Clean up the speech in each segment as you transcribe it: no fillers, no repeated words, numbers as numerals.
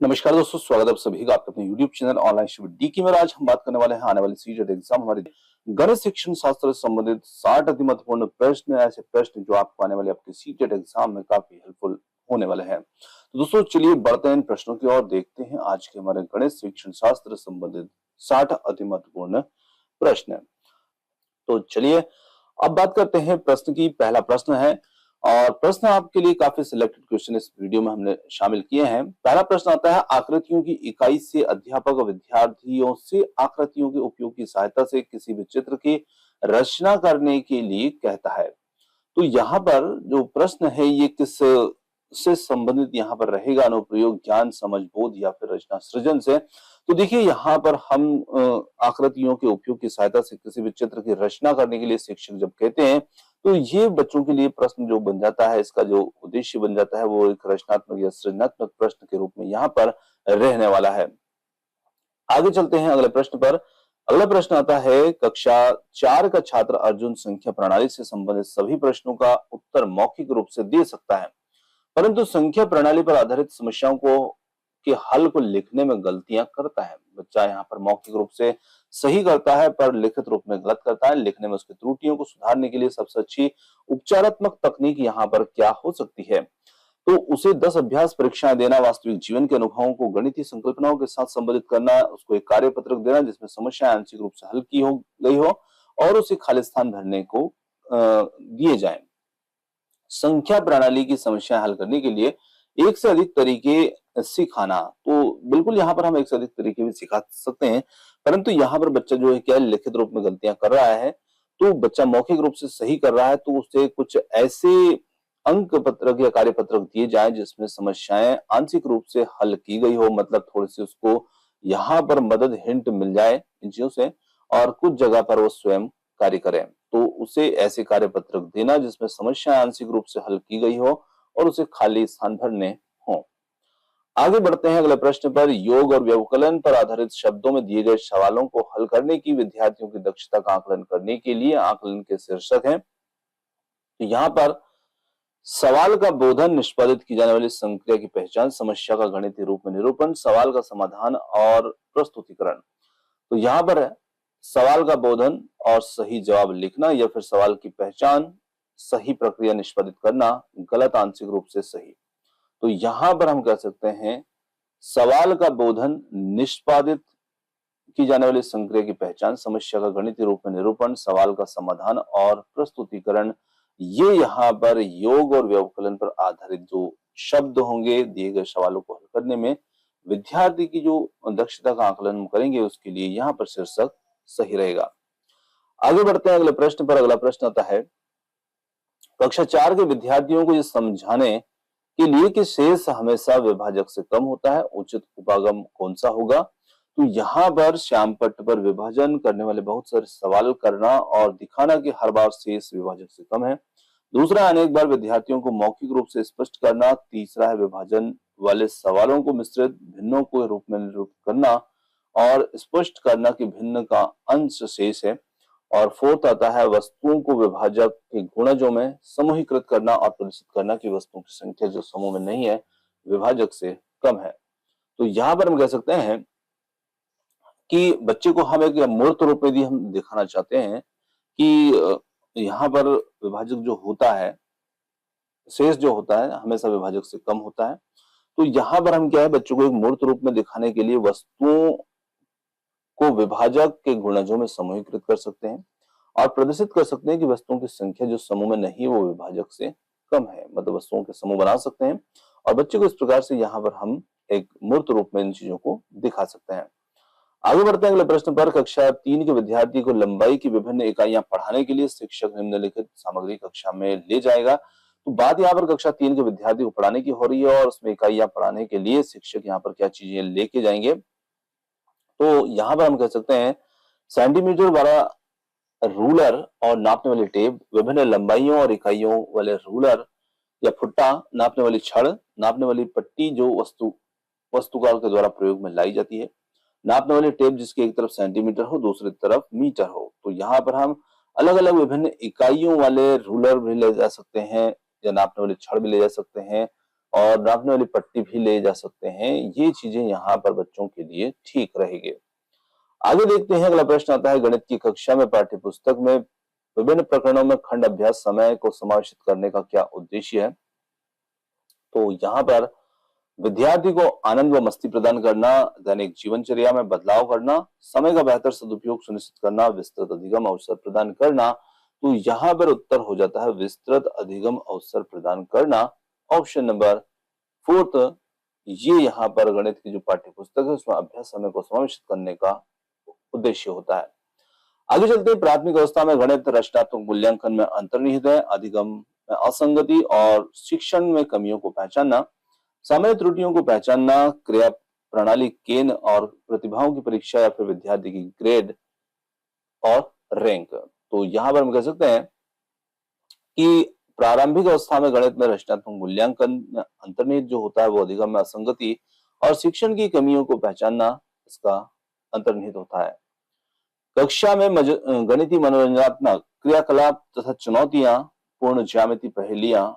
नमस्कार दोस्तों, स्वागत है आप सभी का आपके अपने YouTube चैनल ऑनलाइन शिविर डी की में। आज हम बात करने वाले हैं आने वाली सीटेट एग्जाम हमारे गणित शिक्षण शास्त्र से संबंधित 60 अति महत्वपूर्ण प्रश्न, ऐसे प्रश्न जो आपको आने वाले आपके सीटेट एग्जाम में काफी हेल्पफुल होने वाले हैं। तो दोस्तों चलिए बढ़ते हैं इन प्रश्नों की ओर, देखते हैं आज के हमारे गणित शिक्षण शास्त्र से संबंधित 60 अति महत्वपूर्ण प्रश्न। तो चलिए अब बात करते हैं प्रश्न की। पहला प्रश्न है और प्रश्न आपके लिए काफी सिलेक्टेड क्वेश्चन इस वीडियो में हमने शामिल किए हैं। पहला प्रश्न आता है, आकृतियों की इकाई से अध्यापक विद्यार्थियों से आकृतियों के उपयोग की सहायता से किसी भी चित्र की रचना करने के लिए कहता है। तो यहाँ पर जो प्रश्न है ये किस से संबंधित यहाँ पर रहेगा? अनुप्रयोग, ज्ञान, समझ, बोध या फिर रचना सृजन से। तो देखिए यहाँ पर हम आकृतियों के उपयोग की सहायता से किसी भी चित्र की रचना करने के लिए शिक्षक जब कहते हैं तो ये बच्चों के लिए प्रश्न जो बन जाता है, इसका जो उद्देश्य बन जाता है वो एक रचनात्मक या सृजनात्मक प्रश्न के रूप में यहाँ पर रहने वाला है। आगे चलते हैं अगले प्रश्न पर। अगला प्रश्न आता है, कक्षा 4 का छात्र अर्जुन संख्या प्रणाली से संबंधित सभी प्रश्नों का उत्तर मौखिक रूप से दे सकता है, परंतु संख्या प्रणाली पर आधारित समस्याओं को के हल को लिखने में गलतियां करता है। बच्चा यहाँ पर मौखिक रूप से सही करता है पर लिखित रूप में गलत करता है। लिखने में उसकी त्रुटियों को सुधारने के लिए सबसे अच्छी उपचारात्मक तकनीक यहाँ पर क्या हो सकती है? तो उसे 10 अभ्यास परीक्षाएं देना, वास्तविक जीवन के अनुभवों को गणितीय संकल्पनाओं के साथ संबंधित करना, उसको एक कार्य पत्रक देना जिसमें समस्याएं आंशिक रूप से हल की हो गई हो और उसे खाली स्थान भरने को दिए जाएं। संख्या प्रणाली की समस्या हल करने के लिए एक से अधिक तरीके सिखाना, तो बिल्कुल यहाँ पर हम एक से अधिक तरीके भी सिखा सकते हैं, परंतु यहाँ पर बच्चा जो है क्या लिखित रूप में गलतियां कर रहा है, तो बच्चा मौखिक रूप से सही कर रहा है तो उसे कुछ ऐसे अंक पत्रक या कार्य पत्रक दिए जाए जिसमें समस्याएं आंशिक रूप से हल की गई हो, मतलब थोड़ी सी उसको यहाँ पर मदद हिंट मिल जाए इन चीजों से और कुछ जगह पर वो स्वयं कार्य करे। तो उसे ऐसे कार्य पत्रक देना जिसमें समस्या आंशिक रूप से हल की गई हो और उसे खाली स्थान भरने हो। आगे बढ़ते हैं अगले प्रश्न पर। योग और व्यवकलन पर आधारित शब्दों में दिए गए सवालों को हल करने की विद्यार्थियों की दक्षता का आकलन करने के लिए आकलन के शीर्षक है। तो यहाँ पर सवाल का बोधन, निष्पादित की जाने वाली संक्रिया की पहचान, समस्या का गणितीय रूप में निरूपण, सवाल का समाधान और प्रस्तुतिकरण। तो यहाँ पर है सवाल का बोधन और सही जवाब लिखना या फिर सवाल की पहचान, सही प्रक्रिया निष्पादित करना, गलत आंशिक रूप से सही। तो यहां पर हम कह सकते हैं सवाल का बोधन, निष्पादित की जाने वाली संक्रिया की पहचान, समस्या का गणितीय रूप में निरूपण, सवाल का समाधान और प्रस्तुतिकरण, ये यहाँ पर योग और व्यवकलन पर आधारित जो शब्द होंगे दिए गए सवालों को हल करने में विद्यार्थी की जो दक्षता का आकलन करेंगे उसके लिए यहाँ पर शीर्षक सही रहेगा। आगे बढ़ते हैं अगले प्रश्न पर। अगला प्रश्न आता है, कक्षा 4 के विद्यार्थियों को ये समझाने के लिए कि शेष हमेशा विभाजक से कम होता है, उचित उपागम कौन सा होगा? तो यहाँ पर श्याम पट्ट पर विभाजन करने वाले बहुत सारे सवाल करना और दिखाना कि हर बार शेष विभाजक से कम है। दूसरा, अनेक बार विद्यार्थियों को मौखिक रूप से स्पष्ट करना। तीसरा है विभाजन वाले सवालों को मिश्रित भिन्नों के रूप में निरूपित करना और स्पष्ट करना कि भिन्न का अंश शेष है। और फोर्थ आता है वस्तुओं को विभाजक के गुणजों में समूहीकृत करना और प्रदर्शित करना कि वस्तुओं की संख्या जो समूह में नहीं है विभाजक से कम है। तो यहाँ पर हम कह सकते हैं कि बच्चे को हम एक मूर्त रूप में भी हम दिखाना चाहते हैं कि यहाँ पर विभाजक जो होता है, शेष जो होता है हमेशा विभाजक से कम होता है। तो यहाँ पर हम क्या है बच्चों को एक मूर्त रूप में दिखाने के लिए वस्तुओं को विभाजक के गुणजों में समूहीकृत कर सकते हैं और प्रदर्शित कर सकते हैं कि वस्तुओं की संख्या जो समूह में नहीं वो विभाजक से कम है, मतलब वस्तुओं के समूह बना सकते हैं और बच्चे को इस प्रकार से यहाँ पर हम एक मूर्त रूप में इन चीजों को दिखा सकते हैं। आगे बढ़ते हैं अगले प्रश्न पर। कक्षा 3 के विद्यार्थी को लंबाई की विभिन्न इकाइयां पढ़ाने के लिए शिक्षक निम्नलिखित सामग्री कक्षा में ले जाएगा। तो बात यहाँ पर कक्षा 3 के विद्यार्थी को पढ़ाने की हो रही है और उसमें इकाइयां पढ़ाने के लिए शिक्षक यहाँ पर क्या चीजें लेके जाएंगे? तो यहाँ पर हम कह सकते हैं सेंटीमीटर वाला रूलर और नापने वाली टेप, विभिन्न लंबाइयों और इकाइयों वाले रूलर या फुट्टा, नापने वाली छड़, नापने वाली पट्टी जो वस्तुकार के द्वारा प्रयोग में लाई जाती है, नापने वाली टेप जिसकी एक तरफ सेंटीमीटर हो दूसरी तरफ मीटर हो। तो यहाँ पर हम अलग अलग विभिन्न इकाइयों वाले रूलर भी ले जा सकते हैं या नापने वाली छड़ भी ले जा सकते हैं और नापने वाली पट्टी भी ले जा सकते हैं। ये चीजें यहाँ पर बच्चों के लिए ठीक रहेगी। आगे देखते हैं, अगला प्रश्न आता है, गणित की कक्षा में पाठ्य पुस्तक में विभिन्न प्रकरणों में खंड अभ्यास समय को समावेशित करने का क्या उद्देश्य है? तो यहाँ पर विद्यार्थी को आनंद व मस्ती प्रदान करना, दैनिक जीवनचर्या में बदलाव करना, समय का बेहतर सदुपयोग सुनिश्चित करना, विस्तृत अधिगम अवसर प्रदान करना। तो यहाँ पर उत्तर हो जाता है विस्तृत अधिगम अवसर प्रदान करना, ऑप्शन नंबर फोर्थ। ये यहाँ पर गणित की जो पाठ्य पुस्तक है उसमें अभ्यास समय को समावेशित करने का उद्देश्य होता है। आगे चलते हैं, प्राथमिक अवस्था में गणित रचनात्मक मूल्यांकन में अंतर्निहित है, अधिगम में असंगति और शिक्षण में कमियों को पहचानना, समय त्रुटियों को पहचानना, क्रिया प्रणाली केन और प्रतिभाओं की परीक्षा या फिर विद्यार्थी की ग्रेड और रैंक। तो यहाँ पर हम कह सकते हैं कि प्रारंभिक अवस्था में गणित में रचनात्मक मूल्यांकन में अंतर्निहित जो होता है वो अधिगम में असंगति और शिक्षण की कमियों को पहचानना इसका अंतर्निहित होता है। कक्षा में गणितीय मनोरंजनात्मक क्रियाकलाप तथा चुनौतियां पूर्ण ज्यामिति पहेलियां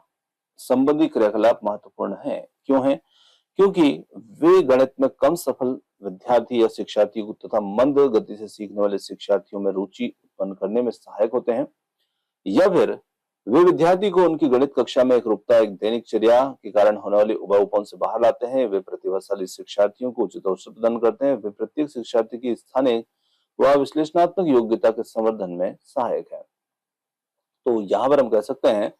संबंधी क्रियाकलाप महत्वपूर्ण है। क्यों है? क्योंकि वे गणित में कम सफल विद्यार्थी या शिक्षार्थियों को तथा मंद गति से सीखने वाले शिक्षार्थियों में रुचि उत्पन्न करने में सहायक होते हैं, या फिर वे विद्यार्थी को उनकी गणित कक्षा में एकरूपता एक दैनिकचर्या के कारण होने वाले उबाऊपन से बाहर लाते हैं। वे प्रतिभाशाली शिक्षार्थियों को उचित अवसर प्रदान करते हैं। वे प्रत्येक शिक्षार्थी की स्थानिक व विश्लेषणात्मक योग्यता के संवर्धन में सहायक है। तो यहाँ पर हम कह सकते हैं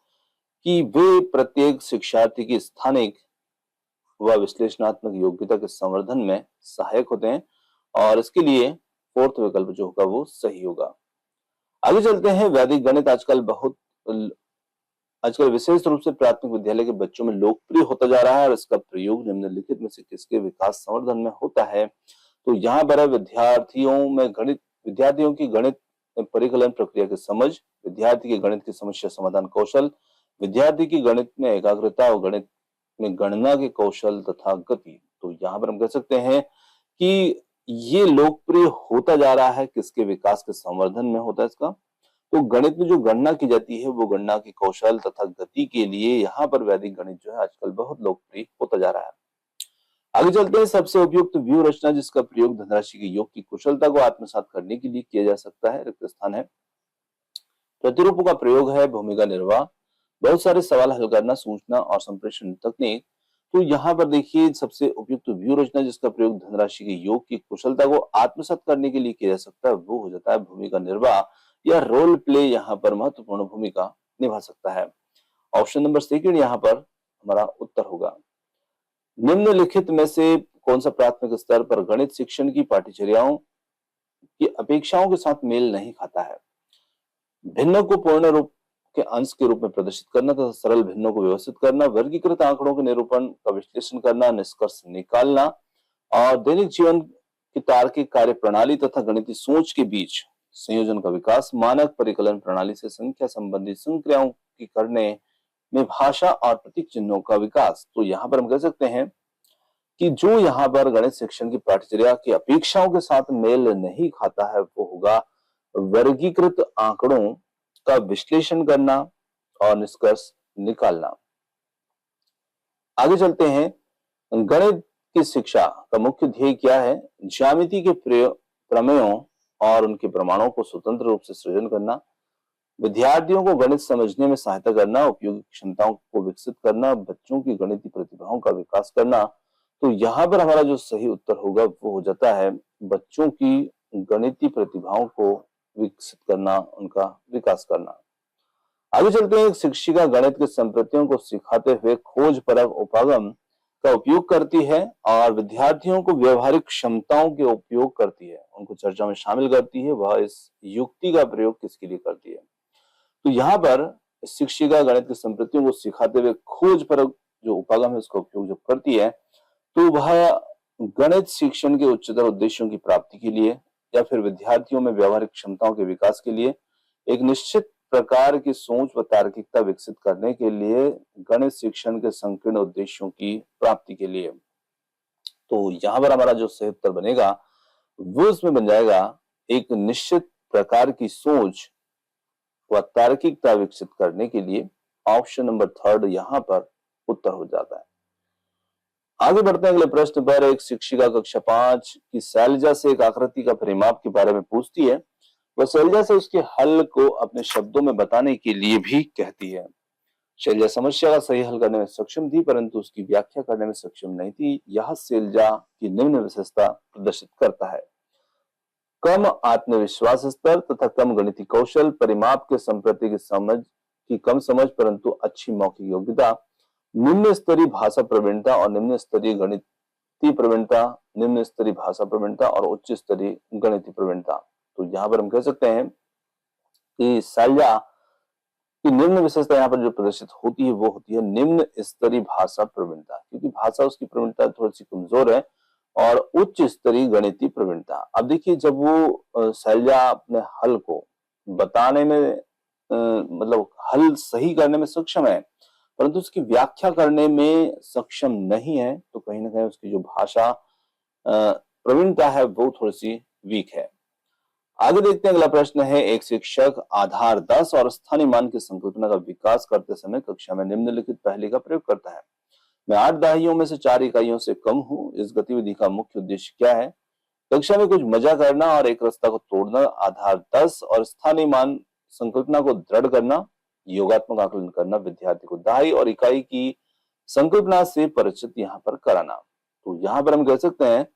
कि वे प्रत्येक शिक्षार्थी की स्थानिक व विश्लेषणात्मक योग्यता के संवर्धन में सहायक होते हैं, और इसके लिए फोर्थ विकल्प जो होगा वो सही होगा। आगे चलते हैं, वैदिक गणित आजकल विशेष रूप से प्राथमिक विद्यालय के बच्चों में लोकप्रिय होता जा रहा है और इसका प्रयोग निम्नलिखित में से किसके विकास संवर्धन में होता है? तो यहाँ पर विद्यार्थियों की गणित परिकलन प्रक्रिया की समझ, विद्यार्थी के गणित की समस्या समाधान कौशल, विद्यार्थी की गणित में एकाग्रता और गणित में गणना के कौशल तथा गति। तो यहाँ पर हम कह सकते हैं कि ये लोकप्रिय होता जा रहा है, किसके विकास के संवर्धन में होता है इसका? तो गणित में जो गणना की जाती है वो गणना के कौशल तथा गति के लिए यहाँ पर वैदिक गणित जो है आजकल बहुत लोकप्रिय होता जा रहा है। आगे चलते हैं, सबसे उपयुक्त व्यूह रचना जिसका प्रयोग धनराशि के योग की कुशलता को आत्मसात करने के लिए किया जा सकता है, रिक्त स्थान है। प्रतिरूपों का प्रयोग है, भूमिका निर्वाह, बहुत सारे सवाल हल करना, सूचना और संप्रेषण तकनीक। तो यहाँ पर देखिए, सबसे उपयुक्त व्यूह रचना जिसका प्रयोग धनराशि के योग की कुशलता को आत्मसात करने के लिए किया जा सकता है वो हो जाता है भूमिका निर्वाह या रोल प्ले। यहाँ पर महत्वपूर्ण भूमिका निभा सकता है। ऑप्शन नंबर सेकंड यहाँ पर हमारा उत्तर होगा। निम्नलिखित में से कौन सा प्राथमिक स्तर पर गणित शिक्षण की पाठ्यचर्याओं की अपेक्षाओं के साथ मेल नहीं खाता है? भिन्नों को पूर्ण रूप के अंश के रूप में प्रदर्शित करना तथा सरल भिन्नों को व्यवस्थित करना, वर्गीकृत आंकड़ों के निरूपण का विश्लेषण करना, निष्कर्ष निकालना, और दैनिक जीवन की तार्किक कार्य प्रणाली तथा गणितीय सोच के बीच संयोजन का विकास, मानक परिकलन प्रणाली से संख्या संबंधी संक्रियाओं की करने में भाषा और प्रतीक चिन्हों का विकास। तो यहाँ पर हम कह सकते हैं कि जो यहाँ पर गणित शिक्षण की पाठ्यचर्या की अपेक्षाओं के साथ मेल नहीं खाता है वो होगा वर्गीकृत आंकड़ों का विश्लेषण करना और निष्कर्ष निकालना। आगे चलते हैं, गणित की शिक्षा का मुख्य ध्येय क्या है? ज्यामिति के प्रमेयों और उनके प्रमाणों को स्वतंत्र रूप से सृजन करना, विद्यार्थियों को गणित समझने में सहायता करना, उपयोगी क्षमताओं को विकसित करना, बच्चों की गणितीय प्रतिभाओं का विकास करना। तो यहाँ पर हमारा जो सही उत्तर होगा वो हो जाता है बच्चों की गणितीय प्रतिभाओं को विकसित करना, उनका विकास करना। आगे चलते हैं, शिक्षिका गणित के संप्रतियों को सिखाते हुए खोज परक उपागम का उपयोग करती है और विद्यार्थियों को व्यवहारिक क्षमताओं के उपयोग करती है, उनको चर्चा में शामिल करती है। वह इस युक्ति का प्रयोग किसके लिए करती है? तो यहाँ पर शिक्षिका गणित की संप्रतियों को सिखाते हुए खोज परक जो उपागम है उसका उपयोग जब करती है तो वह गणित शिक्षण के उच्चतर उद्देश्यों की प्राप्ति के लिए या फिर विद्यार्थियों में व्यवहारिक क्षमताओं के विकास के लिए, एक निश्चित प्रकार की सोच व तार्किकता विकसित करने के लिए, गणित शिक्षण के संकीर्ण उद्देश्यों की प्राप्ति के लिए। तो यहाँ पर हमारा जो सही उत्तर बनेगा वो इसमें बन जाएगा एक निश्चित प्रकार की सोच व तार्किकता विकसित करने के लिए। ऑप्शन नंबर थर्ड यहाँ पर उत्तर हो जाता है। आगे बढ़ते हैं अगले प्रश्न पर। एक शिक्षिका कक्षा 5 की शैलजा से एक आकृति का परिमाप के बारे में पूछती है। वह शैलजा से उसके हल को अपने शब्दों में बताने के लिए भी कहती है। शैलजा समस्या का सही हल करने में सक्षम थी, परंतु उसकी व्याख्या करने में सक्षम नहीं थी। यह शैलजा की निम्न विशेषता प्रदर्शित करता है: कम आत्मविश्वास स्तर तथा कम गणितीय कौशल, परिमाप के संप्रति की कम समझ परंतु अच्छी मौखिक योग्यता, निम्न स्तरीय भाषा प्रवीणता और निम्न स्तरीय गणितीय प्रवीणता, निम्न स्तरीय भाषा प्रवीणता और उच्च स्तरीय गणितीय प्रवीणता। तो यहाँ पर हम कह सकते हैं कि शैलजा की निम्न विशेषता यहाँ पर जो प्रदर्शित होती है वो होती है निम्न स्तरीय भाषा प्रवीणता, क्योंकि भाषा उसकी प्रवीणता थोड़ी सी कमजोर है, और उच्च स्तरीय गणितीय प्रवीणता। अब देखिए, जब वो शैलजा अपने हल को बताने में मतलब हल सही करने में सक्षम है, परंतु उसकी व्याख्या करने में सक्षम नहीं है, तो कहीं ना कहीं उसकी जो भाषा प्रवीणता है वो थोड़ी सी वीक है। आगे देखते हैं, अगला प्रश्न है। एक शिक्षक आधार 10 और स्थानीय मान की संकल्पना का विकास करते समय कक्षा में निम्नलिखित पहली का प्रयोग करता है: मैं 8 दहाइयों में से 4 इकाइयों से कम हूं। इस गतिविधि का मुख्य उद्देश्य क्या है? कक्षा में कुछ मजा करना और एक रास्ता को तोड़ना, आधार 10 और स्थानीय मान संकल्पना को दृढ़ करना, योगात्मक आकलन करना, विद्यार्थी को दहाई और इकाई की संकल्पना से परिचित यहाँ पर कराना। तो यहाँ पर हम कह सकते हैं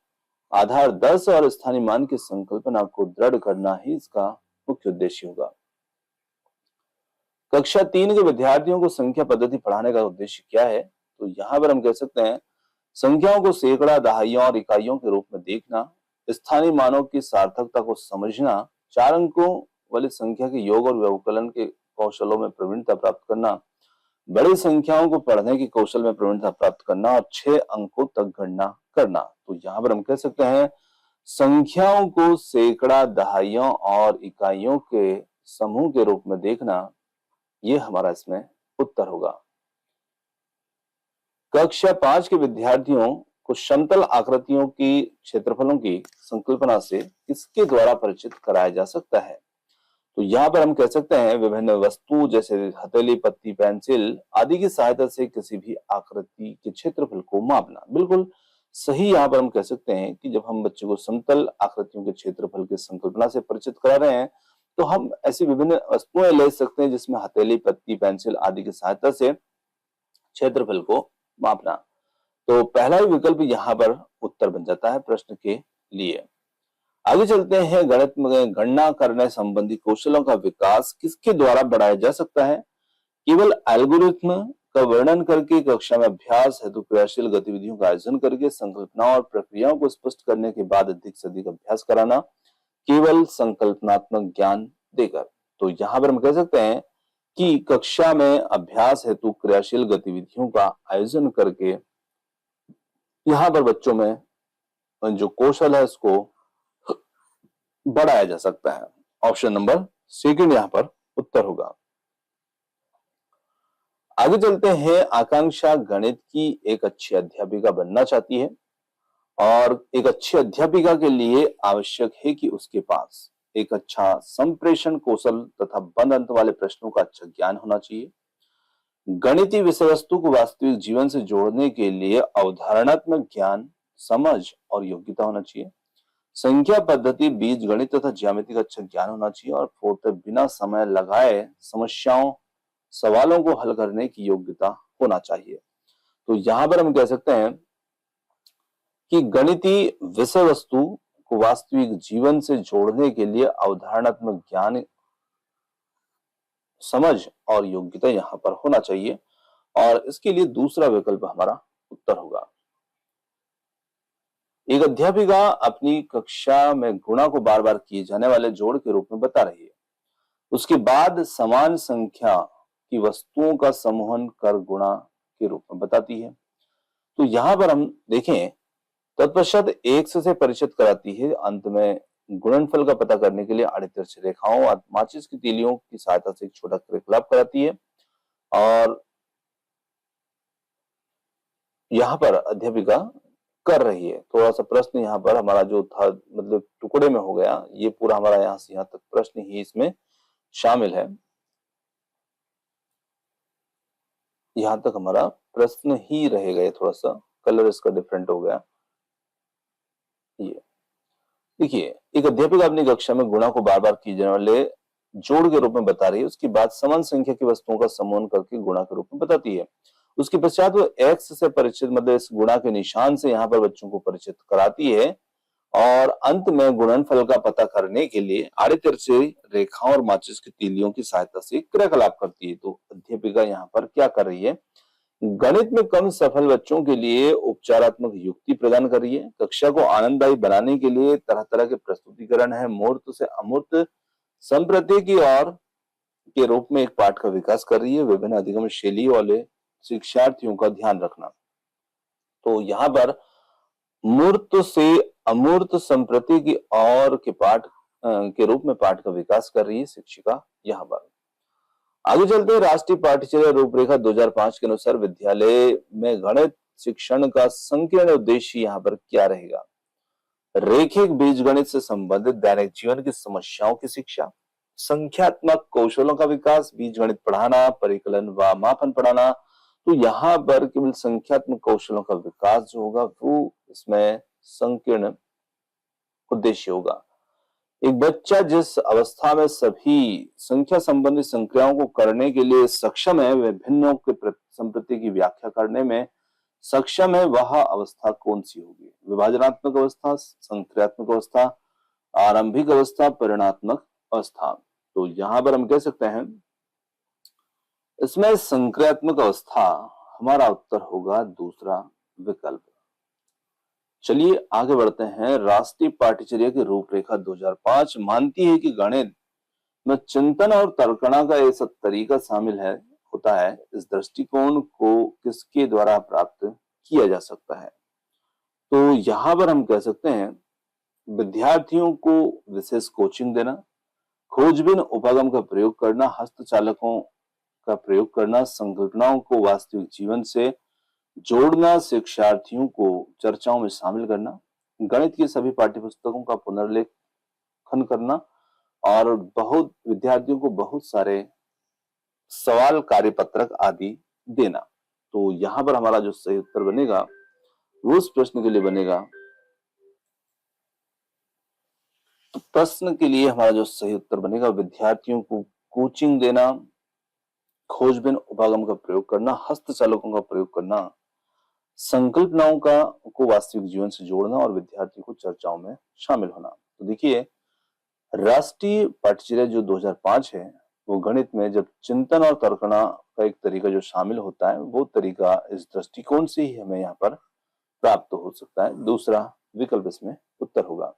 आधार 10 और स्थानीय मान की संकल्पना को दृढ़ करना ही इसका मुख्य उद्देश्य होगा। कक्षा 3 के विद्यार्थियों को संख्या पद्धति पढ़ाने का उद्देश्य क्या है? तो यहाँ पर हम कह सकते हैं संख्याओं को सैकड़ा, दहाइयों और इकाइयों के रूप में देखना, स्थानीय मानों की सार्थकता को समझना, 4 अंकों वाली संख्या के योग और व्यवकलन के कौशलों में प्रवीणता प्राप्त करना, बड़ी संख्याओं को पढ़ने के कौशल में प्रवीणता प्राप्त करना और 6 अंकों तक गणना करना। तो यहाँ पर हम कह सकते हैं संख्याओं को सैकड़ा, दहाइयों और इकाइयों के समूह के रूप में देखना, ये हमारा इसमें उत्तर होगा। कक्षा 5 के विद्यार्थियों को समतल आकृतियों की क्षेत्रफलों की संकल्पना से किसके द्वारा परिचित कराया जा सकता है? तो यहाँ पर हम कह सकते हैं विभिन्न वस्तु जैसे हथेली, पत्ती, पेंसिल आदि की सहायता से किसी भी आकृति के क्षेत्रफल को मापना। बिल्कुल सही यहाँ पर हम कह सकते हैं कि जब हम बच्चे को समतल आकृतियों के क्षेत्रफल की संकल्पना से परिचित करा रहे हैं, तो हम ऐसी विभिन्न वस्तुएं ले सकते हैं जिसमें हथेली, पत्ती, पेंसिल आदि की सहायता से क्षेत्रफल को मापना। तो पहला ही विकल्प यहाँ पर उत्तर बन जाता है प्रश्न के लिए। आगे चलते हैं, गणित में गणना करने संबंधी कौशलों का विकास किसके द्वारा बढ़ाया जा सकता है? केवल एल्गोरिथ्म का वर्णन करके, कक्षा में अभ्यास हेतु क्रियाशील गतिविधियों का आयोजन करके, संकल्पनाओं और प्रक्रियाओं को स्पष्ट करने के बाद अधिक से अधिक अभ्यास कराना, केवल संकल्पनात्मक ज्ञान देकर। तो यहाँ पर हम कह सकते हैं कि कक्षा में अभ्यास हेतु क्रियाशील गतिविधियों का आयोजन करके यहाँ पर बच्चों में जो कौशल है उसको बढ़ाया जा सकता है। ऑप्शन नंबर सेकंड यहाँ पर उत्तर होगा। आगे चलते हैं, आकांक्षा गणित की एक अच्छी अध्यापिका बनना चाहती है, और एक अच्छी अध्यापिका के लिए आवश्यक है कि उसके पास एक अच्छा संप्रेषण कौशल तथा बंद अंत वाले प्रश्नों का अच्छा ज्ञान होना चाहिए। गणितीय विषय वस्तु को वास्तविक जीवन से जोड़ने के लिए अवधारणात्मक ज्ञान, समझ और योग्यता होना चाहिए। संख्या पद्धति, बीज गणित तथा ज्यामिति का अच्छा ज्ञान होना चाहिए। और फोर्थ, बिना समय लगाए सवालों को हल करने की योग्यता होना चाहिए। तो यहां पर हम कह सकते हैं कि गणितीय विषय वस्तु को वास्तविक जीवन से जोड़ने के लिए अवधारणात्मक ज्ञान, समझ और योग्यता यहां पर होना चाहिए, और इसके लिए दूसरा विकल्प हमारा उत्तर होगा। एक अध्यापिका अपनी कक्षा में गुणा को बार बार किए जाने वाले जोड़ के रूप में बता रही है। उसके बाद समान संख्या की वस्तुओं का समूहन कर गुणा के रूप में बताती है। तो यहां पर हम देखें, तत्पश्चात एक से परिचित कराती है। अंत में गुणनफल का पता करने के लिए आड़ी तिरछी रेखाओं और माचिस की तीलियों की सहायता से एक छोटा क्रियाकलाप कराती है। और यहाँ पर अध्यापिका कर रही है। थोड़ा सा प्रश्न यहाँ पर हमारा जो था मतलब टुकड़े में हो गया, ये पूरा हमारा यहाँ से यहाँ तक प्रश्न ही इसमें शामिल है। यहाँ तक हमारा प्रश्न ही रहेगा, थोड़ा सा कलर इसका डिफरेंट हो गया। ये देखिए, एक अध्यापिका अपनी कक्षा में गुणा को बार बार किए जाने वाले जोड़ के रूप में बता रही है, उसके बाद समान संख्या की वस्तुओं का समूहन करके गुणा के रूप में बताती है। उसके पश्चात वो एक्स से परिचित, मतलब इस गुणा के निशान से यहाँ पर बच्चों को परिचित कराती है, और अंत में गुणनफल का पता करने के लिए आड़े तिरछे रेखाओं और माचिस की तीलियों की सहायता से क्रियाकलाप करती है। तो अध्यापिका यहाँ पर क्या कर रही है, गणित में कम सफल बच्चों के लिए उपचारात्मक युक्ति प्रदान कर रही है। कक्षा को आनंददायी बनाने के लिए तरह तरह के प्रस्तुतिकरण है, मूर्त से अमूर्त संप्रति और के रूप में एक पाठ का विकास कर रही है। विभिन्न अधिगम शैली वाले शिक्षार्थियों का ध्यान रखना। तो यहाँ पर मूर्त से अमूर्त संप्रति की और के पाठ के रूप में पाठ का विकास कर रही है शिक्षिका। यहाँ पर आगे चलते हैं। राष्ट्रीय पाठ्यचर्या रूपरेखा 2005 के अनुसार विद्यालय में गणित शिक्षण का संकीर्ण उद्देश्य यहाँ पर क्या रहेगा? रैखिक बीजगणित से संबंधित दैनिक जीवन की समस्याओं की शिक्षा, संख्यात्मक कौशलों का विकास, बीजगणित पढ़ाना, परिकलन व मापन पढ़ाना। तो यहाँ पर केवल संख्यात्मक कौशलों का विकास जो होगा वो इसमें संकीर्ण उद्देश्य होगा। एक बच्चा जिस अवस्था में सभी संख्या संबंधी संक्रियाओं को करने के लिए सक्षम है, विभिन्नों के संप्रति की व्याख्या करने में सक्षम है, वह अवस्था कौन सी होगी? विभाजनात्मक अवस्था, संक्रियात्मक अवस्था, आरंभिक अवस्था, परिणात्मक अवस्था। तो यहां पर हम कह सकते हैं इसमें संक्रियात्मक अवस्था हमारा उत्तर होगा दूसरा विकल्प। चलिए आगे बढ़ते हैं। राष्ट्रीय पाठ्यचर्या की रूपरेखा 2005 मानती है कि गणित में चिंतन और तर्कणा का ऐसा तरीका शामिल होता है। इस दृष्टिकोण को किसके द्वारा प्राप्त किया जा सकता है? तो यहां पर हम कह सकते हैं विद्यार्थियों को विशेष कोचिंग देना, खोजबीन उपागम का प्रयोग करना, हस्तचालकों का प्रयोग करना, संकल्पनाओं को वास्तविक जीवन से जोड़ना, शिक्षार्थियों को चर्चाओं में शामिल करना, गणित की सभी पाठ्यपुस्तकों का पुनर्लेखन करना, और बहुत विद्यार्थियों को बहुत सारे सवाल कार्यपत्रक आदि देना। तो यहां पर हमारा जो सही उत्तर बनेगा वो उस प्रश्न के लिए बनेगा, तो प्रश्न के लिए हमारा जो सही उत्तर बनेगा विद्यार्थियों को कोचिंग देना, खोजबीन उपागम का प्रयोग करना, हस्तचालकों का प्रयोग करना, संकल्पनाओं का को वास्तविक जीवन से जोड़ना और विद्यार्थियों को चर्चाओं में शामिल होना। तो देखिए, राष्ट्रीय पाठ्यचर्या जो 2005 है वो गणित में जब चिंतन और तर्कणा का एक तरीका जो शामिल होता है वो तरीका इस दृष्टिकोण से ही हमें यहाँ पर प्राप्त हो सकता है। दूसरा विकल्प इसमें उत्तर होगा।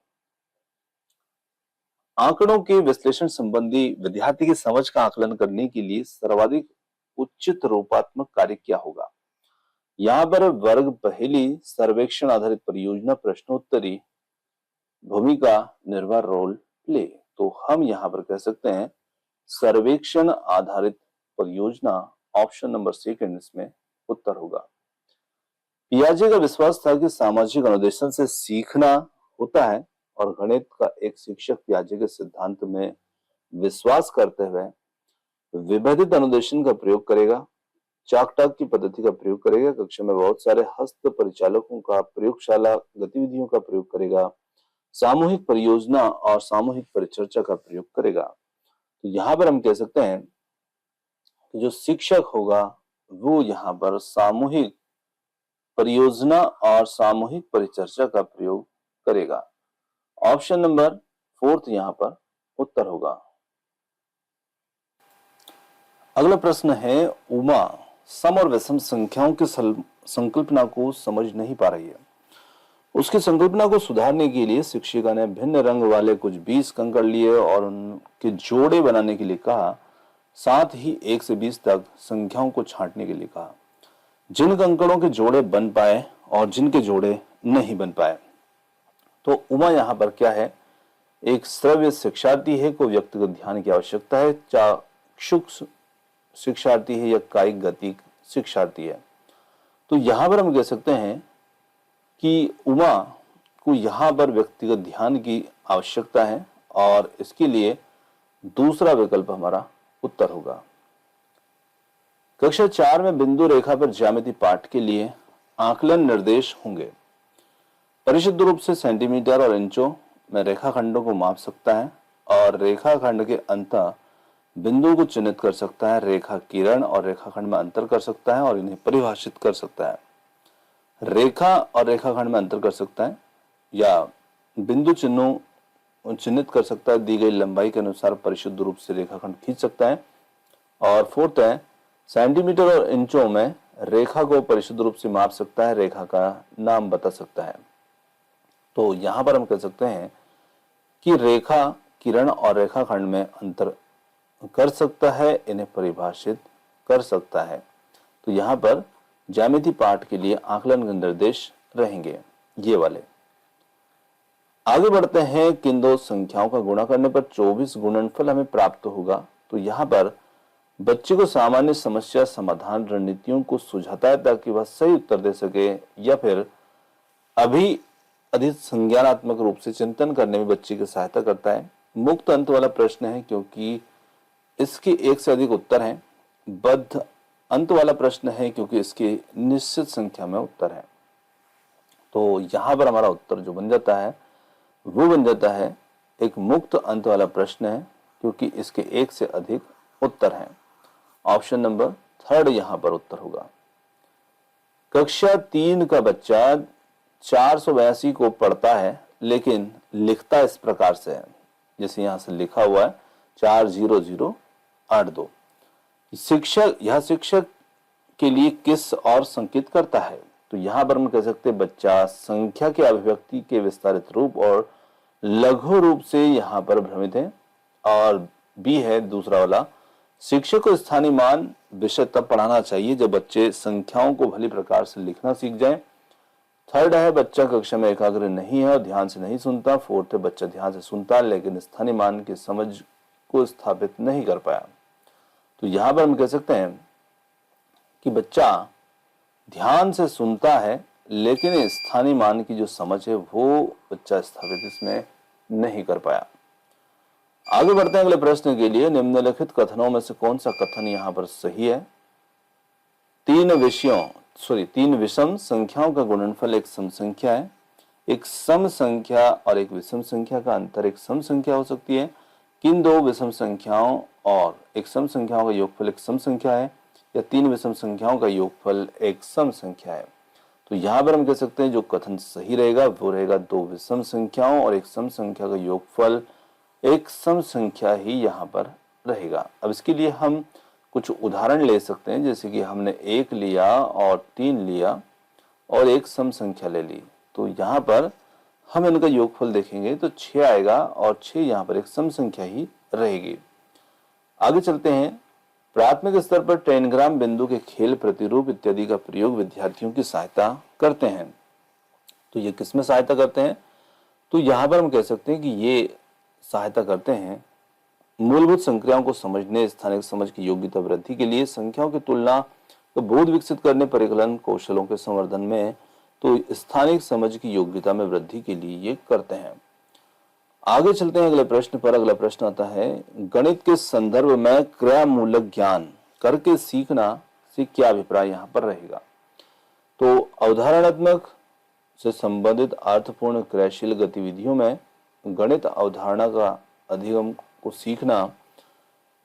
आंकड़ों के विश्लेषण संबंधी विद्यार्थी की समझ का आकलन करने के लिए सर्वाधिक उचित रूपात्मक कार्य क्या होगा? यहाँ पर वर्ग पहेली, सर्वेक्षण आधारित परियोजना, प्रश्नोत्तरी भूमिका निर्भर रोल प्ले। तो हम यहाँ पर कह सकते हैं सर्वेक्षण आधारित परियोजना, ऑप्शन नंबर सेकंड इसमें उत्तर होगा। पियाजे का विश्वास था कि सामाजिक अनुदेशन से सीखना होता है, और गणित का एक शिक्षक पियाजे के सिद्धांत में विश्वास करते हुए विभेदित अनुदेशन का प्रयोग करेगा, चाक-टाक की पद्धति का प्रयोग करेगा, कक्षा में बहुत सारे हस्त परिचालकों का, प्रयोगशाला गतिविधियों का प्रयोग करेगा, सामूहिक परियोजना और सामूहिक परिचर्चा का प्रयोग करेगा। तो यहाँ पर हम कह सकते हैं कि जो शिक्षक होगा वो यहाँ पर सामूहिक परियोजना और सामूहिक परिचर्चा का प्रयोग करेगा। ऑप्शन नंबर फोर्थ यहाँ पर उत्तर होगा। अगला प्रश्न है, उमा सम और विषम संख्याओं की संकल्पना को समझ नहीं पा रही है। उसकी संकल्पना को सुधारने के लिए शिक्षिका ने भिन्न रंग वाले कुछ 20 कंकड़ लिए और उनके जोड़े बनाने के लिए कहा, साथ ही 1 से 20 तक संख्याओं को छांटने के लिए कहा। जिन कंकड़ों के जोड़े बन पाए और जिनके जोड़े नहीं बन पाए। तो उमा यहाँ पर क्या है, एक श्रव्य शिक्षार्थी है, को व्यक्तिगत ध्यान की आवश्यकता है, चाक्षुष शिक्षार्थी है या कायिक गतिक शिक्षार्थी है। तो यहां पर हम कह सकते हैं कि उमा को यहां पर व्यक्तिगत ध्यान की आवश्यकता है, और इसके लिए दूसरा विकल्प हमारा उत्तर होगा। कक्षा 4 में बिंदु रेखा पर ज्यामिति पाठ के लिए आकलन निर्देश होंगे। परिशुद्ध रूप से सेंटीमीटर और इंचों में रेखाखंडों को माप सकता है और रेखाखंड के अंत बिंदु को चिन्हित कर सकता है। रेखा किरण और रेखाखंड में अंतर कर सकता है और इन्हें परिभाषित कर सकता है। रेखा और रेखाखंड में अंतर कर सकता है या बिंदु चिन्हों चिन्हित कर सकता है। दी गई लंबाई के अनुसार परिशुद्ध रूप से रेखाखंड खींच सकता है। और फोर्थ है, सेंटीमीटर और इंचों में रेखा को परिशुद्ध रूप से माप सकता है, रेखा का नाम बता सकता है। तो यहां पर हम कह सकते हैं कि रेखा किरण और रेखाखंड में अंतर कर सकता है, इन्हें परिभाषित कर सकता है। तो यहां पर ज्यामिति पाठ के लिए आकलन के निर्देश रहेंगे ये वाले। आगे बढ़ते हैं, किन दो संख्याओं का गुणा करने पर 24 गुणनफल हमें प्राप्त होगा। तो यहां पर बच्चे को सामान्य समस्या समाधान रणनीतियों को सुझाता है ताकि वह सही उत्तर दे सके या फिर अभी अधिक संज्ञानात्मक रूप से चिंतन करने में बच्चे की सहायता करता है। मुक्त अंत वाला प्रश्न है क्योंकि इसके एक से अधिक उत्तर हैं। बद्ध अंत वाला प्रश्न है क्योंकि इसके निश्चित संख्या में उत्तर है। तो यहां पर हमारा उत्तर जो बन जाता है वो बन जाता है एक मुक्त अंत वाला प्रश्न है क्योंकि इसके एक से अधिक उत्तर हैं। ऑप्शन नंबर 3 यहां पर उत्तर होगा। कक्षा 3 का बच्चा 482 को पढ़ता है लेकिन लिखता इस प्रकार से है, जैसे यहां से लिखा हुआ है 40082। शिक्षक यह शिक्षक के लिए किस और संकेत करता है। तो यहां पर हम कह सकते हैं बच्चा संख्या के अभिव्यक्ति के विस्तारित रूप और लघु रूप से यहां पर भ्रमित है। और बी है दूसरा वाला, शिक्षक को स्थानीय मान विषय तब पढ़ाना चाहिए जब बच्चे संख्याओं को भली प्रकार से लिखना सीख जाएं। थर्ड है, बच्चा कक्षा में एकाग्र नहीं है और ध्यान से नहीं सुनता। फोर्थ है, बच्चा ध्यान से सुनता है लेकिन स्थानीय मान की समझ को स्थापित नहीं कर पाया। तो यहां पर हम कह सकते हैं कि बच्चा ध्यान से सुनता है लेकिन स्थानीय मान की जो समझ है वो बच्चा स्थापित इसमें नहीं कर पाया। आगे बढ़ते हैं अगले प्रश्न के लिए। निम्नलिखित कथनों में से कौन सा कथन यहां पर सही है। तीन विषम संख्याओं का गुणनफल एक सम संख्या है। एक सम संख्या और एक विषम संख्या का अंतर एक सम संख्या हो सकती है। किन दो विषम संख्याओं और एक सम संख्याओं का योगफल एक सम संख्या है या तीन विषम संख्याओं का योगफल एक सम संख्या है। तो यहां पर हम कह सकते हैं जो कथन सही रहेगा वो रहेगा दो विषम संख्याओं और एक सम संख्या का योगफल एक सम संख्या ही यहां पर रहेगा। अब इसके लिए हम कुछ उदाहरण ले सकते हैं, जैसे कि हमने 1 लिया और 3 लिया और एक सम संख्या ले ली। तो यहां पर हम इनका योगफल देखेंगे तो 6 आएगा और 6 यहां पर एक सम संख्या ही रहेगी। आगे चलते हैं। प्राथमिक स्तर पर टेनग्राम बिंदु के खेल प्रतिरूप इत्यादि का प्रयोग विद्यार्थियों की सहायता करते हैं। तो ये किसमें सहायता करते हैं। तो यहां पर हम कह सकते हैं कि ये सहायता करते हैं मूलभूत संक्रियाओं को समझने, स्थानिक समझ की योग्यता वृद्धि के लिए, संख्याओं की तुलना को बोध विकसित करने, परिकलन कौशलों के संवर्धन में, तो स्थानिक समझ की योग्यता में वृद्धि के लिए ये करते हैं। आगे चलते हैं अगले प्रश्न पर। अगला प्रश्न आता है, गणित के संदर्भ में क्रियामूलक ज्ञान करके सीखना से क्या अभिप्राय यहाँ पर रहेगा। तो अवधारणात्मक से संबंधित अर्थपूर्ण क्रियाशील गतिविधियों में गणित अवधारणा का अधिगम को सीखना,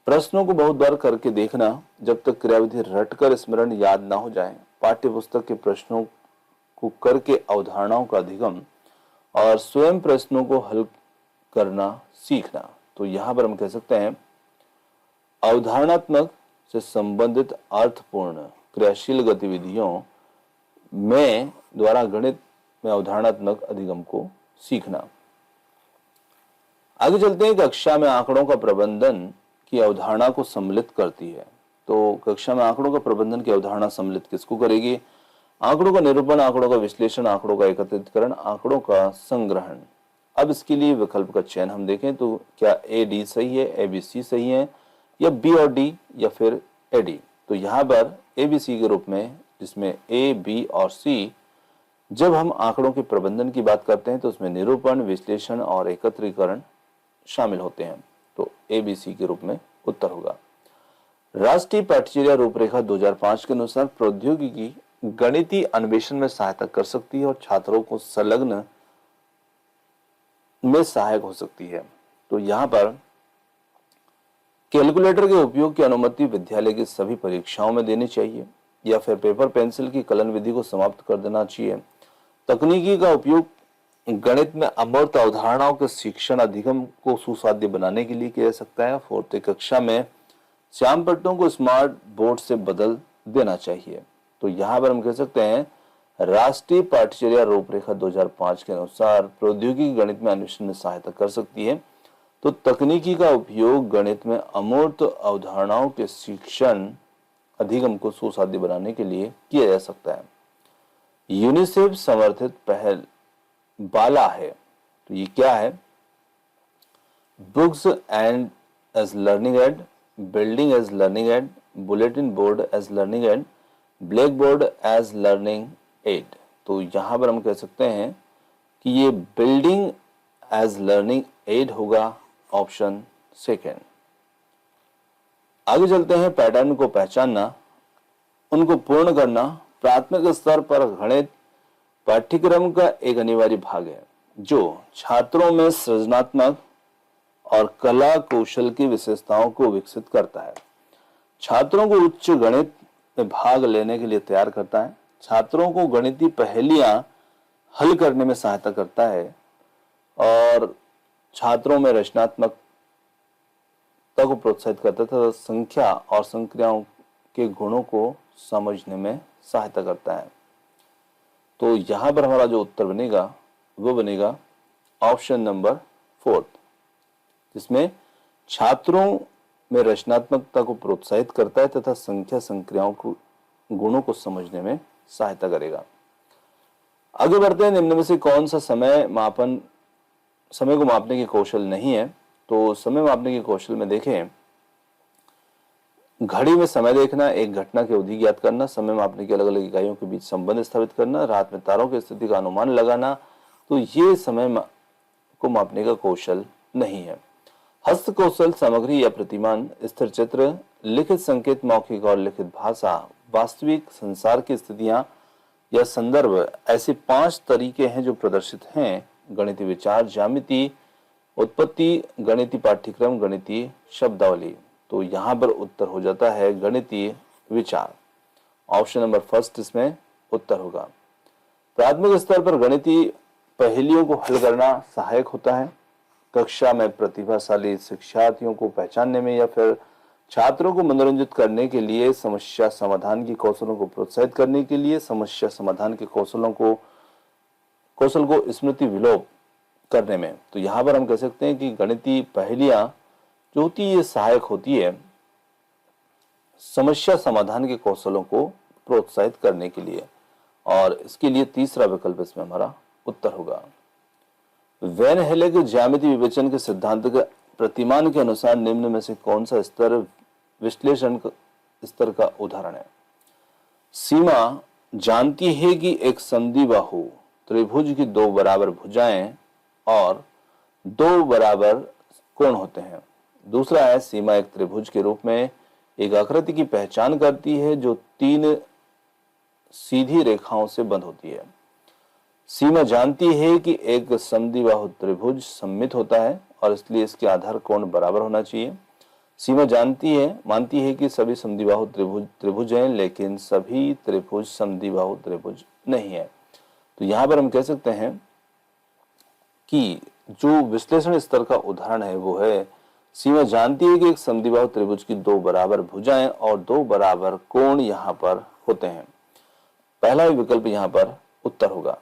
प्रश्नों को बहुत बार करके देखना जब तक क्रियाविधि रटकर स्मरण याद ना हो जाए, पाठ्य पुस्तक के प्रश्नों को करके अवधारणाओं का अधिगम और स्वयं प्रश्नों को हल करना सीखना। तो यहां पर हम कह सकते हैं अवधारणात्मक से संबंधित अर्थपूर्ण क्रियाशील गतिविधियों में द्वारा गणित में अवधारणात्मक अधिगम को सीखना। आगे चलते हैं। कक्षा में आंकड़ों का प्रबंधन की अवधारणा को सम्मिलित करती है। तो कक्षा में आंकड़ों का प्रबंधन की अवधारणा सम्मिलित किसको करेगी। आंकड़ों का निरूपण, आंकड़ों का विश्लेषण, आंकड़ों का एकत्रितकरण, आंकड़ों का संग्रहण। अब इसके लिए विकल्प का चयन हम देखें तो क्या ए डी सही है, ए बी सी सही है या बी और डी या फिर ए डी। तो यहाँ पर ए बी सी के रूप में, जिसमें ए बी और सी, जब हम आंकड़ों के प्रबंधन की बात करते हैं तो उसमें निरूपण, विश्लेषण और एकत्रीकरण शामिल होते हैं। तो ए बी सी के रूप में उत्तर होगा। राष्ट्रीय पाठ्यचर्या रूपरेखा 2005 के अनुसार प्रौद्योगिकी गणितीय अन्वेषण में सहायता कर सकती है और छात्रों को संलग्न में सहायक हो सकती है। तो यहाँ पर कैलकुलेटर के उपयोग की अनुमति विद्यालय की सभी परीक्षाओं में देनी चाहिए या फिर पेपर पेंसिल की कलन विधि को समाप्त कर देना चाहिए। तकनीकी का उपयोग गणित में अमूर्त अवधारणाओं के शिक्षण अधिगम को सुसाध्य बनाने के लिए किया जा सकता है। 4th कक्षा में श्याम पट्टों को स्मार्ट बोर्ड से बदल देना चाहिए। तो यहाँ पर हम कह सकते हैं राष्ट्रीय पाठ्यचर्या रूपरेखा 2005 के अनुसार प्रौद्योगिकी गणित में अन्वेषण में सहायता कर सकती है। तो तकनीकी का उपयोग गणित में अमूर्त अवधारणाओं के शिक्षण अधिगम को सुसाध्य बनाने के लिए किया जा सकता है। यूनिसेफ समर्थित पहल बाला है। तो ये क्या है? Books and as learning aid, building as learning aid, bulletin board as learning aid, black board as learning aid. तो यहां पर हम कह सकते हैं कि ये बिल्डिंग एज लर्निंग एड होगा, ऑप्शन सेकेंड। आगे चलते हैं, पैटर्न को पहचानना, उनको पूर्ण करना प्राथमिक स्तर पर गणित पाठ्यक्रम का एक अनिवार्य भाग है जो छात्रों में सृजनात्मक और कला कौशल की विशेषताओं को विकसित करता है। छात्रों को उच्च गणित में भाग लेने के लिए तैयार करता है, छात्रों को गणितीय पहेलियां हल करने में सहायता करता है और छात्रों में रचनात्मकता को प्रोत्साहित करता है तथा संख्या और संक्रियाओं के गुणों को समझने में सहायता करता है। तो यहां पर हमारा जो उत्तर बनेगा वो बनेगा ऑप्शन नंबर 4, जिसमें छात्रों में रचनात्मकता को प्रोत्साहित करता है तथा संख्या संक्रियाओं को गुणों को समझने में सहायता करेगा। आगे बढ़ते हैं, निम्न में से कौन सा समय को मापने की कौशल नहीं है? तो समय मापने के कौशल में देखें, घड़ी में समय देखना, एक घटना की अवधि ज्ञात करना, समय मापने की अलग अलग इकाइयों के बीच संबंध स्थापित करना, रात में तारों की स्थिति का अनुमान लगाना, तो ये समय को मापने का कौशल नहीं है। हस्त कौशल सामग्री या प्रतिमान, स्थिर चित्र, लिखित संकेत, मौखिक और लिखित भाषा, वास्तविक संसार की स्थितियां या संदर्भ, ऐसे 5 तरीके हैं जो प्रदर्शित हैं। गणितीय विचार, ज्यामिति, उत्पत्ति, गणितीय पाठ्यक्रम, गणितीय शब्दावली। तो यहां पर उत्तर हो जाता है गणितीय विचार, ऑप्शन नंबर 1 इसमें उत्तर होगा। प्राथमिक स्तर पर गणितीय पहेलियों को हल करना सहायक होता है। कक्षा में प्रतिभाशाली शिक्षार्थियों को पहचानने में या फिर छात्रों को मनोरंजित करने के लिए, समस्या समाधान की कौशलों को प्रोत्साहित करने के लिए, समस्या समाधान के कौशल को स्मृति विलोप करने में। तो यहाँ पर हम कह सकते हैं कि गणितीय पहेलियां जो होती है ये सहायक होती है समस्या समाधान के कौशलों को प्रोत्साहित करने के लिए, और इसके लिए तीसरा विकल्प इसमें हमारा उत्तर होगा। वैन हेले के ज्यामितीय विवेचन के सिद्धांत के प्रतिमान के अनुसार निम्न में से कौन सा स्तर विश्लेषण स्तर का उदाहरण है? सीमा जानती है कि एक समद्विबाहु त्रिभुज की 2 बराबर भुजाएं और 2 बराबर कोण होते हैं। दूसरा है, सीमा एक त्रिभुज के रूप में एक आकृति की पहचान करती है जो 3 सीधी रेखाओं से बंद होती है। सीमा जानती है कि एक समद्विबाहु त्रिभुज सममित होता है और इसलिए इसके आधार कोण बराबर होना चाहिए। सीमा मानती है कि सभी समद्विबाहु त्रिभुज हैं, लेकिन सभी त्रिभुज समद्विबाहु त्रिभुज नहीं है। तो यहां पर हम कह सकते हैं कि जो विश्लेषण स्तर का उदाहरण है वो है, सीमा जानती है कि एक समद्विबाहु त्रिभुज की 2 बराबर भुजाएं और 2 बराबर कोण यहां पर होते हैं। पहला विकल्प यहां पर उत्तर होगा।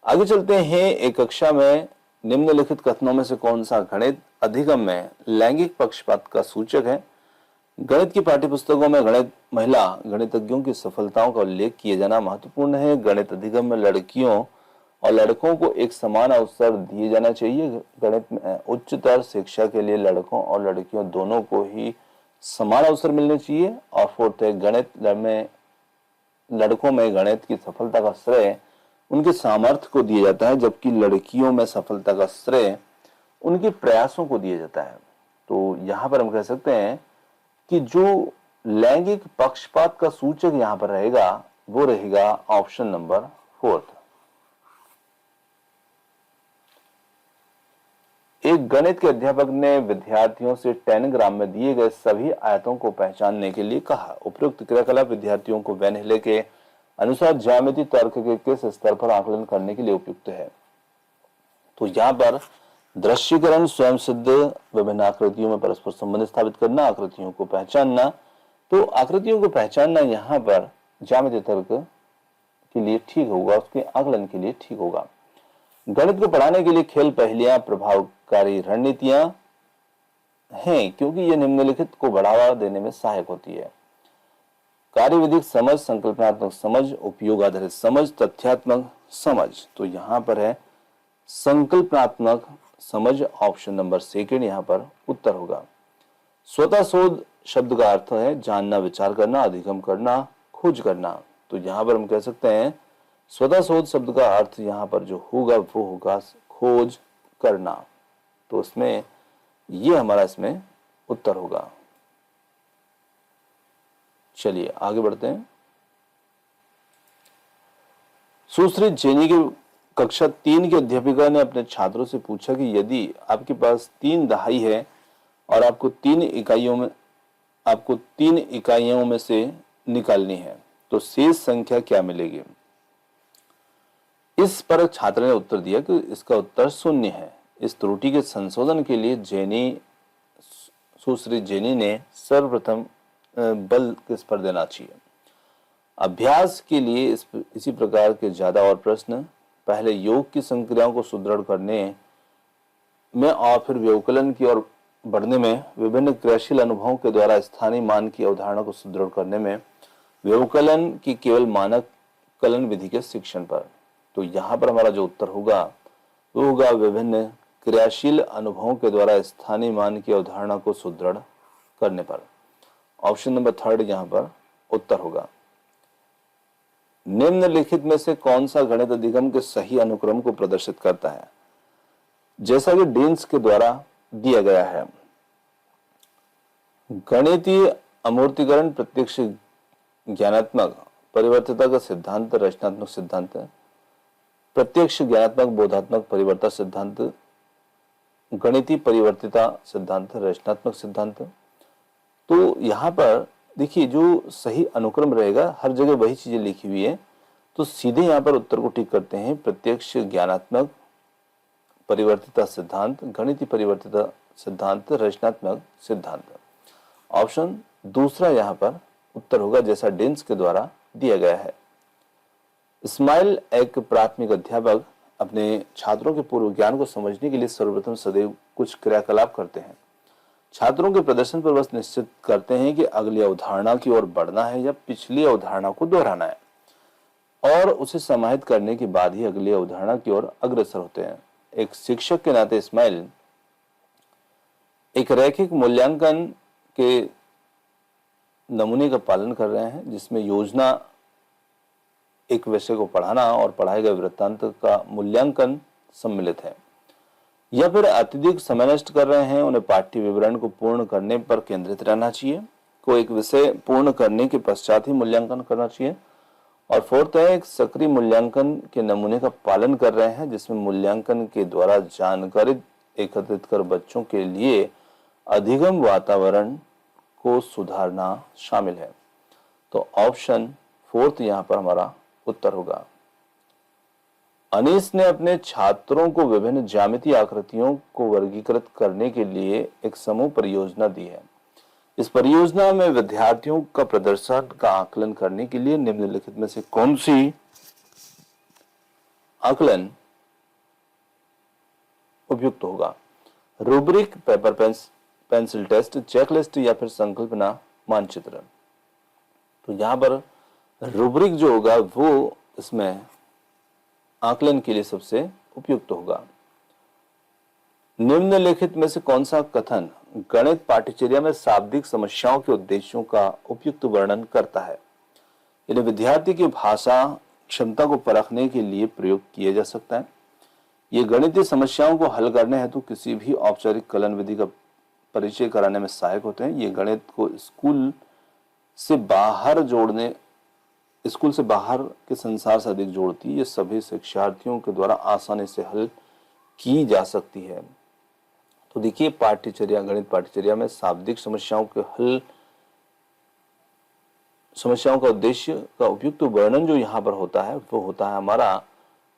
आगे चलते हैं, एक कक्षा में निम्नलिखित कथनों में से कौन सा गणित अधिगम में लैंगिक पक्षपात का सूचक है? गणित की पाठ्यपुस्तकों में महिला गणितज्ञों की सफलताओं का उल्लेख किया जाना महत्वपूर्ण है। गणित अधिगम में लड़कियों और लड़कों को एक समान अवसर दिए जाना चाहिए। गणित में उच्चतर शिक्षा के लिए लड़कों और लड़कियों दोनों को ही समान अवसर मिलने चाहिए। और 4th है, गणित में लड़कों में गणित की सफलता का श्रेय उनके सामर्थ्य को दिया जाता है, जबकि लड़कियों में सफलता का श्रेय उनके प्रयासों को दिया जाता है। तो यहाँ पर हम कह सकते हैं कि जो लैंगिक पक्षपात का सूचक यहाँ पर रहेगा वो रहेगा ऑप्शन नंबर 4। एक गणित के अध्यापक ने विद्यार्थियों से टेनग्राम में दिए गए सभी आयतों को पहचानने के लिए कहा। उपयुक्त क्रियाकलाप विद्यार्थियों को वेनहेले के अनुसार ज्यामिति तर्क के किस स्तर पर आकलन करने के लिए उपयुक्त है। तो यहाँ पर दृश्यीकरण, स्वयं सिद्ध, विभिन्न आकृतियों में परस्पर संबंध स्थापित करना, आकृतियों को पहचानना। तो आकृतियों को पहचानना यहाँ पर ज्यामिति तर्क के लिए ठीक होगा, उसके आकलन के लिए ठीक होगा। गणित को पढ़ाने के लिए खेल पहेलियां प्रभावकारी रणनीतियां हैं, क्योंकि ये निम्नलिखित को बढ़ावा देने में सहायक होती है। कार्यविधिक समझ, संकल्पनात्मक समझ, उपयोग आधारित समझ, तथ्यात्मक समझ। तो यहां पर है संकल्पनात्मक समझ, ऑप्शन नंबर 2 यहां पर उत्तर होगा। स्वतः शोध शब्द का अर्थ है जानना, विचार करना, अधिगम करना, खोज करना। तो यहां पर हम कह सकते हैं स्वतः शोध शब्द का अर्थ यहां पर जो होगा वो होगा खोज करना। तो इसमें ये हमारा इसमें उत्तर होगा। चलिए आगे बढ़ते हैं। सुश्री जेनी की कक्षा 3 की अध्यापिका ने अपने छात्रों से पूछा कि यदि आपके पास 3 दहाई है और आपको 3 इकाइयों में से निकालनी है तो शेष संख्या क्या मिलेगी। इस पर छात्र ने उत्तर दिया कि इसका उत्तर 0 है। इस त्रुटि के संशोधन के लिए सुश्री जेनी ने सर्वप्रथम बल किस पर देना चाहिए। अभ्यास के लिए इसी प्रकार के ज्यादा और प्रश्न पहले योग की संक्रियाओं को सुदृढ़ करने में और फिर व्यवकलन की ओर बढ़ने में, विभिन्न क्रियाशील अनुभवों के द्वारा स्थानीय मान की अवधारणा को सुदृढ़ करने में, व्यवकलन की केवल मानक कलन विधि के शिक्षण पर। तो यहां पर हमारा जो उत्तर होगा वो होगा विभिन्न क्रियाशील अनुभवों के द्वारा स्थानीय मान की अवधारणा को सुदृढ़ करने पर। ऑप्शन नंबर 3 यहां पर उत्तर होगा। निम्नलिखित में से कौन सा गणित अधिगम के सही अनुक्रम को प्रदर्शित करता है, जैसा कि डेन्स के द्वारा दिया गया है। गणितीय अमूर्तीकरण, प्रत्यक्ष ज्ञानात्मक परिवर्तिता का सिद्धांत, रचनात्मक सिद्धांत, प्रत्यक्ष ज्ञानात्मक बोधात्मक परिवर्तन सिद्धांत, गणितीय परिवर्तिता सिद्धांत, रचनात्मक सिद्धांत। तो यहां पर देखिए जो सही अनुक्रम रहेगा, हर जगह वही चीजें लिखी हुई है, तो सीधे यहां पर उत्तर को टिक करते हैं। प्रत्यक्ष ज्ञानात्मक परिवर्तिता सिद्धांत, गणितीय परिवर्तिता सिद्धांत, रचनात्मक सिद्धांत। ऑप्शन दूसरा यहां पर उत्तर होगा, जैसा डेन्स के द्वारा दिया गया है। इस्माइल एक प्राथमिक अध्यापक अपने छात्रों के पूर्व ज्ञान को समझने के लिए सर्वप्रथम सदैव कुछ क्रियाकलाप करते हैं। छात्रों के प्रदर्शन पर बस निश्चित करते हैं कि अगली अवधारणा की ओर बढ़ना है या पिछली अवधारणा को दोहराना है, और उसे समाहित करने के बाद ही अगली अवधारणा की ओर अग्रसर होते हैं। एक शिक्षक के नाते इस्माइल एक रैखिक मूल्यांकन के नमूने का पालन कर रहे हैं, जिसमें योजना, एक विषय को पढ़ाना और पढ़ाए गए वृत्तांत का मूल्यांकन सम्मिलित है, या फिर अत्यधिक समय नष्ट कर रहे हैं। उन्हें पाठ्य विवरण को पूर्ण करने पर केंद्रित रहना चाहिए, को एक विषय पूर्ण करने के पश्चात ही मूल्यांकन करना चाहिए। और फोर्थ है, एक सक्रिय मूल्यांकन के नमूने का पालन कर रहे हैं, जिसमें मूल्यांकन के द्वारा जानकारी एकत्रित कर बच्चों के लिए अधिगम वातावरण को सुधारना शामिल है। तो ऑप्शन 4 यहां पर हमारा उत्तर होगा। अनीस ने अपने छात्रों को विभिन्न ज्यामितीय आकृतियों को वर्गीकृत करने के लिए एक समूह परियोजना दी है। इस परियोजना में विद्यार्थियों का प्रदर्शन का आकलन करने के लिए निम्नलिखित में से कौन सी आकलन उपयुक्त होगा। Rubric, paper pencil test, checklist या फिर संकल्पना मानचित्र। तो यहां पर रूब्रिक जो होगा वो इसमें आकलन के लिए सबसे उपयुक्त होगा। निम्नलिखित में से कौन सा कथन गणित पाठ्यचर्या में शाब्दिक समस्याओं के उद्देश्यों का उपयुक्त वर्णन करता है। इन्हें विद्यार्थी की भाषा क्षमता को परखने के लिए प्रयोग किया जा सकता है। ये गणितीय समस्याओं को हल करने हेतु किसी भी औपचारिक कलन विधि का परिचय कराने में सहायक होते हैं। ये गणित को स्कूल से बाहर जोड़ने स्कूल से बाहर के संसार से अधिक जोड़ती है, ये सभी शिक्षार्थियों के द्वारा आसानी से हल की जा सकती है। तो देखिए पाठ्यचर्या, गणित पाठ्यचर्या में शाब्दिक समस्याओं के हल, समस्याओं का उद्देश्य का उपयुक्त वर्णन जो यहाँ पर होता है वो होता है हमारा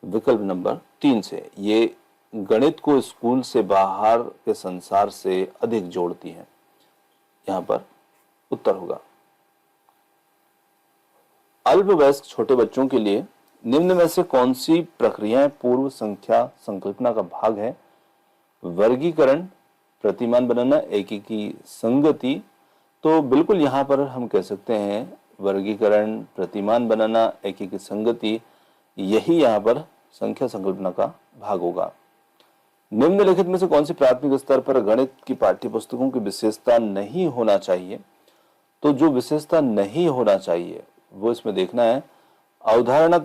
विकल्प नंबर 3 से। ये गणित को स्कूल से बाहर के संसार से अधिक जोड़ती है। यहाँ पर उत्तर होगा। अल्पवयस्क छोटे बच्चों के लिए निम्न में से कौन सी प्रक्रियाएं पूर्व संख्या संकल्पना का भाग है? वर्गीकरण, प्रतिमान बनाना, एकीकी संगति। तो बिल्कुल यहाँ पर हम कह सकते हैं वर्गीकरण, प्रतिमान बनाना, एकीकी संगति, यही यहाँ पर संख्या संकल्पना का भाग होगा। निम्नलिखित में से कौन सी प्राथमिक स्तर पर गणित की पाठ्य पुस्तकों की विशेषता नहीं होना चाहिए? तो जो विशेषता नहीं होना चाहिए वो इसमें देखना है, अवधारणा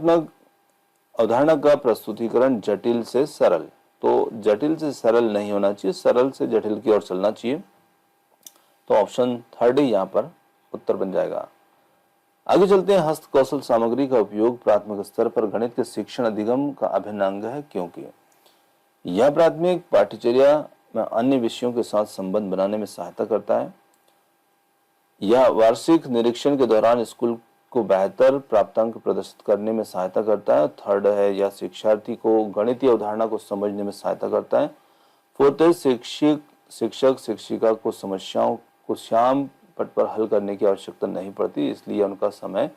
का प्रस्तुतिकरण जटिल से सरल। तो जटिल से सरल नहीं होना चाहिए, सरल से जटिल की ओर चलना चाहिए। तो ऑप्शन 3 ही यहाँ पर उत्तर बन जाएगा। आगे चलते हैं। हस्त कौशल सामग्री का उपयोग प्राथमिक स्तर पर गणित के शिक्षण अधिगम का अभिन्न अंग है, क्योंकि यह प्राथमिक पाठ्यचर्या में अन्य विषयों के साथ संबंध बनाने में सहायता करता है। यह वार्षिक निरीक्षण के दौरान स्कूल को बेहतर प्राप्तांक प्रदर्शित करने में सहायता करता है। 3 है, यह शिक्षार्थी को गणितीय अवधारणा को समझने में सहायता करता है। 4 है, शिक्षक शिक्षिका को समस्याओं को श्याम पट पर हल करने की आवश्यकता नहीं पड़ती, इसलिए उनका समय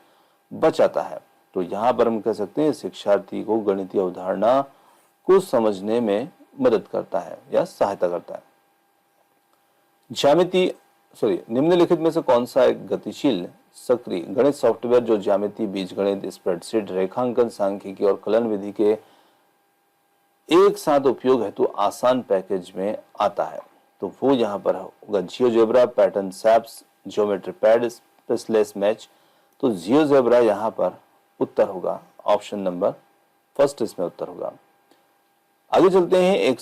बचाता है। तो यहाँ पर हम कह सकते हैं शिक्षार्थी को गणितीय अवधारणा को समझने में मदद करता है या सहायता करता है। निम्नलिखित में से कौन सा एक गतिशील सक्रिय गणित सॉफ्टवेयर जो ज्यामिति, बीजगणित, स्प्रेडशीट, रेखांकन, सांख्यिकी और कलन विधि के एक साथ उपयोग हेतु आसान पैकेज में आता है? तो वो यहाँ पर होगा GeoGebra, pattern shapes, geometry pad, spaceless match. तो जियोजेब्रा यहाँ पर उत्तर होगा। ऑप्शन नंबर 1 इसमें उत्तर होगा। आगे चलते हैं। 1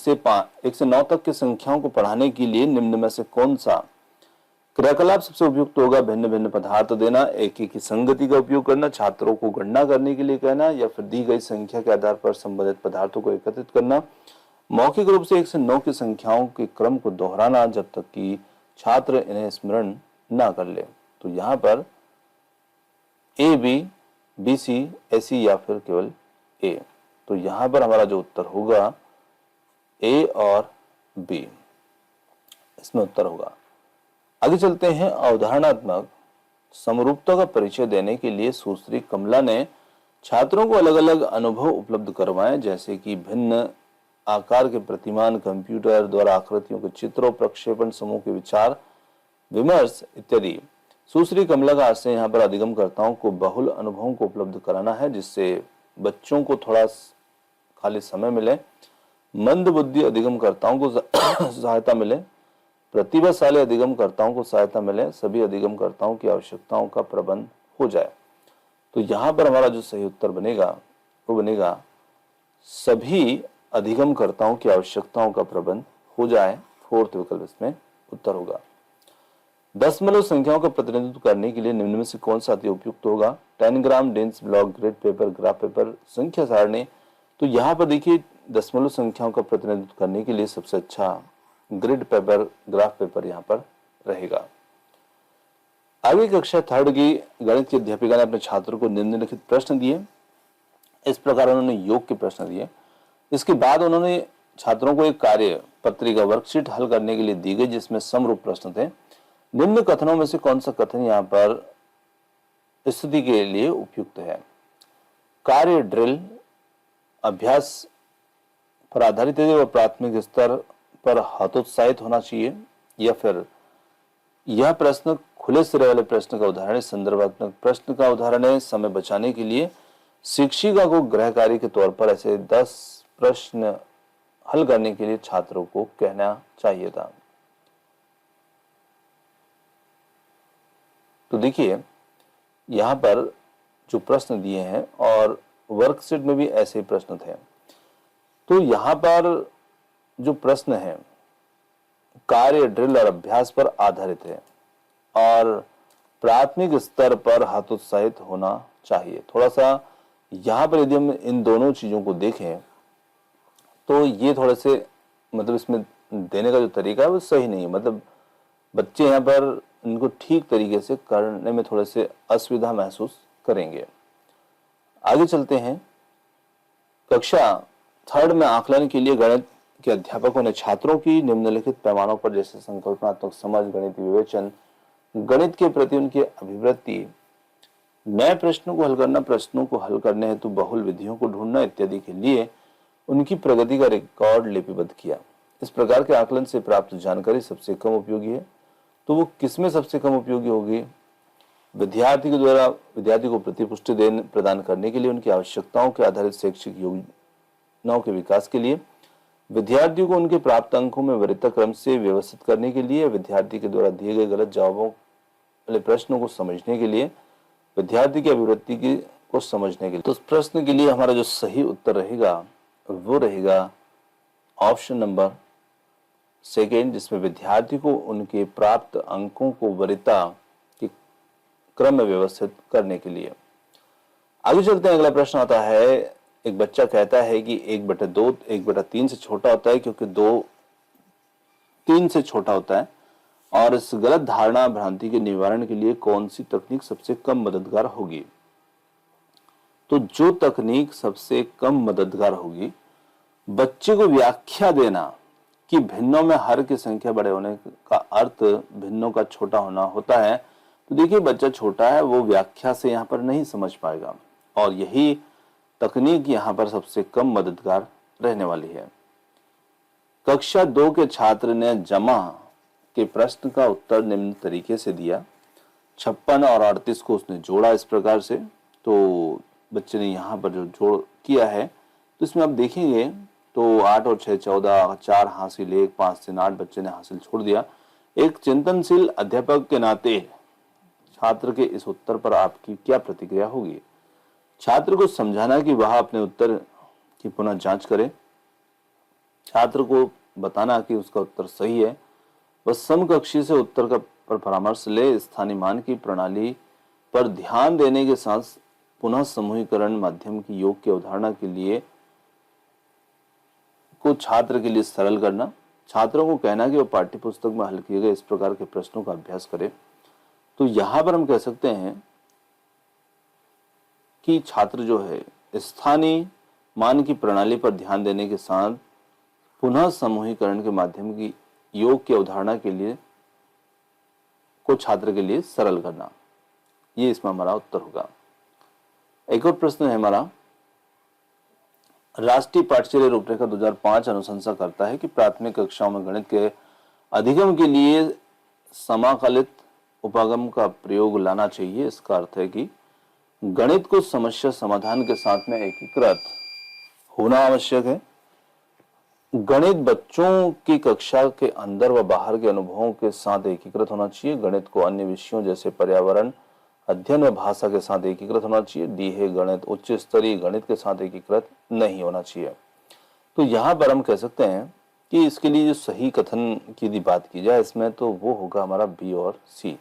से 9 तक की संख्याओं को पढ़ाने के लिए निम्न में से कौन सा क्रियाकलाप सबसे उपयुक्त होगा? भिन्न भिन्न पदार्थ देना, एकीकी संगति का उपयोग करना, छात्रों को गणना करने के लिए कहना, या फिर दी गई संख्या के आधार पर संबंधित पदार्थों को एकत्रित करना, मौखिक रूप से 1 से 9 की संख्याओं के क्रम को दोहराना जब तक कि छात्र इन्हें स्मरण ना कर ले। तो यहाँ पर ए, बी, बी, सी, ऐसी या फिर केवल ए। तो यहाँ पर हमारा जो उत्तर होगा ए और बी, इसमें उत्तर होगा। आगे चलते हैं। अवधारणात्मक समरूपता का परिचय देने के लिए सुश्री कमला ने छात्रों को अलग अलग अनुभव उपलब्ध करवाए, जैसे कि भिन्न आकार के प्रतिमान, कंप्यूटर द्वारा आकृतियों के चित्रों, प्रक्षेपण समूह के विचार विमर्श इत्यादि। सुश्री कमला का आशय यहाँ पर अधिगमकर्ताओं को बहुल अनुभवों को उपलब्ध कराना है, जिससे बच्चों को थोड़ा खाली समय मिले, मंद बुद्धि अधिगमकर्ताओं को सहायता मिले, प्रतिभाशाली अधिगमकर्ताओं को सहायता मिले, सभी अधिगमकर्ताओं की आवश्यकताओं का प्रबंध हो जाए। तो यहाँ पर हमारा जो सही उत्तर बनेगा वो बनेगा सभी अधिगमकर्ताओं की आवश्यकताओं का प्रबंध हो जाए। 4th विकल्प इसमें उत्तर होगा। दशमलव संख्याओं का प्रतिनिधित्व करने के लिए निम्न में से कौन सा अति उपयुक्त होगा? 10 gram, dense block, grid paper, graph paper, संख्या सारणी। तो यहाँ पर देखिए दशमलव संख्याओं का प्रतिनिधित्व करने के लिए सबसे अच्छा ग्रिड पेपर, ग्राफ पेपर यहाँ पर रहेगा। आगे कक्षा 3rd की गणित की अध्यापिका ने अपने छात्रों को निम्नलिखित प्रश्न दिए। इस प्रकार उन्होंने योग के प्रश्न दिए। इसके बाद उन्होंने छात्रों को एक कार्य पत्रिका वर्कशीट हल करने के लिए दी गई, जिसमें समरूप प्रश्न थे। निम्न कथनों में से कौन सा कथन यहाँ पर स्थिति के लिए उपयुक्त है? कार्य ड्रिल अभ्यास पर आधारित है और प्राथमिक स्तर पर हतोत्साहित होना चाहिए, या फिर यह प्रश्न खुले सिरे वाले प्रश्न का उदाहरण है, संदर्भात्मक प्रश्न का उदाहरण है, समय बचाने के लिए शिक्षिका को गृह कार्य के तौर पर ऐसे 10 प्रश्न हल करने के लिए छात्रों को कहना चाहिए था। तो देखिए यहाँ पर जो प्रश्न दिए हैं और वर्कशीट में भी ऐसे प्रश्न थे। तो यहाँ पर जो प्रश्न है कार्य ड्रिल और अभ्यास पर आधारित है और प्राथमिक स्तर पर हतोत्साहित होना चाहिए। थोड़ा सा यहाँ पर यदि हम इन दोनों चीज़ों को देखें तो ये थोड़े से मतलब इसमें देने का जो तरीका है वो सही नहीं है। मतलब बच्चे यहाँ पर इनको ठीक तरीके से करने में थोड़े से असुविधा महसूस करेंगे। आगे चलते हैं। कक्षा 3 में आकलन के लिए गणित के अध्यापकों ने छात्रों की निम्नलिखित पैमानों पर जैसे संकल्पनात्मक समझ, गणितीय विवेचन, गणित के प्रति उनकी अभिवृत्ति, नए प्रश्नों को हल करना, प्रश्नों को हल करने हेतु बहुल विधियों को ढूंढना इत्यादि के लिए उनकी प्रगति का रिकॉर्ड लिपिबद्ध किया। इस प्रकार के आकलन से प्राप्त जानकारी सबसे कम उपयोगी है। तो वो किसमें सबसे कम उपयोगी होगी? विद्यार्थी के द्वारा विद्यार्थी को प्रतिपुष्टि प्रदान करने के लिए, उनकी आवश्यकताओं के आधारित शैक्षिक योजनाओं के विकास के लिए, विद्यार्थियों को उनके प्राप्त अंकों में वरीयता क्रम से व्यवस्थित करने के लिए, विद्यार्थी के द्वारा दिए गए गलत जवाबों वाले प्रश्नों को समझने के लिए, विद्यार्थी की अभिवृत्ति को समझने के लिए। तो इस प्रश्न के लिए हमारा जो सही उत्तर रहेगा वो रहेगा ऑप्शन नंबर सेकेंड, जिसमें विद्यार्थी को उनके प्राप्त अंकों को वरीयता के क्रम में व्यवस्थित करने के लिए। आगे चलते हैं। अगला प्रश्न आता है। एक बच्चा कहता है कि 1/2 1/3 से छोटा होता है क्योंकि 2 3 से छोटा होता है, और इस गलत धारणा भ्रांति के निवारण के लिए कौन सी तकनीक सबसे कम मददगार होगी? तो जो तकनीक सबसे कम मददगार होगी, बच्चे को व्याख्या देना कि भिन्नों में हर की संख्या बड़े होने का अर्थ भिन्नों का छोटा होना होता है। तो देखिए, बच्चा छोटा है, वो व्याख्या से यहाँ पर नहीं समझ पाएगा, और यही तकनीक यहाँ पर सबसे कम मददगार रहने वाली है। कक्षा 2 के छात्र ने जमा के प्रश्न का उत्तर निम्न तरीके से दिया। 56 और 38 को उसने जोड़ा इस प्रकार से। तो बच्चे ने यहाँ पर जो जोड़ किया है, तो इसमें आप देखेंगे तो 8 और 6 14, 4 हासिल 1, 5 3 8 बच्चे ने हासिल छोड़ दिया। एक चिंतनशील अध्यापक के नाते छात्र के इस उत्तर पर आपकी क्या प्रतिक्रिया होगी? छात्र को समझाना कि वह अपने उत्तर की पुनः जांच करे, छात्र को बताना कि उसका उत्तर सही है, बस समकक्षी से उत्तर का पर परामर्श ले, स्थानीय मान की प्रणाली पर ध्यान देने के साथ पुनः समूहीकरण माध्यम की योग की अवधारणा के लिए को छात्र के लिए सरल करना, छात्रों को कहना कि वो पाठ्य पुस्तक में हल किए गए इस प्रकार के प्रश्नों का अभ्यास करें। तो यहां पर हम कह सकते हैं कि छात्र जो है स्थानीय मान की प्रणाली पर ध्यान देने के साथ पुनः समूहीकरण के माध्यम की योग की अवधारणा के लिए को छात्र के लिए सरल करना, ये इसमें हमारा उत्तर होगा। एक और प्रश्न है हमारा। राष्ट्रीय पाठ्यचर्या रूपरेखा 2005 अनुशंसा करता है कि प्राथमिक कक्षाओं में गणित के अधिगम के लिए समाकलित उपागम का प्रयोग लाना चाहिए। इसका अर्थ है कि गणित को समस्या समाधान के साथ में एकीकृत होना आवश्यक है। गणित बच्चों की कक्षा के अंदर व बाहर के अनुभवों के साथ एकीकृत होना चाहिए। गणित को अन्य विषयों जैसे पर्यावरण अध्ययन व भाषा के साथ एकीकृत होना चाहिए। डी है गणित उच्च स्तरीय गणित के साथ एकीकृत नहीं होना चाहिए। तो यहाँ पर हम कह सकते हैं कि इसके लिए जो सही कथन की यदि बात की जाए इसमें, तो वो होगा हमारा बी और सी।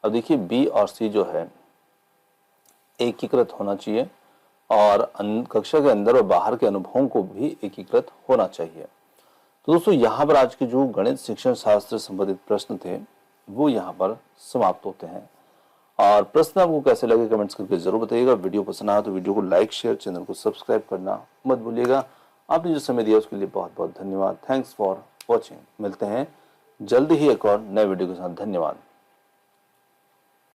अब देखिए, बी और सी जो है एकीकृत होना चाहिए, और कक्षा के अंदर और बाहर के अनुभवों को भी एकीकृत होना चाहिए। तो दोस्तों, यहाँ पर आज के जो गणित शिक्षण शास्त्र संबंधित प्रश्न थे वो यहाँ पर समाप्त होते हैं। और प्रश्न आपको कैसे लगे कमेंट्स करके जरूर बताइएगा। वीडियो पसंद आया तो वीडियो को लाइक शेयर, चैनल को सब्सक्राइब करना मत भूलिएगा। आपने जो समय दिया उसके लिए बहुत बहुत धन्यवाद। Thanks for watching. मिलते हैं जल्दी ही एक और नए वीडियो के साथ। धन्यवाद।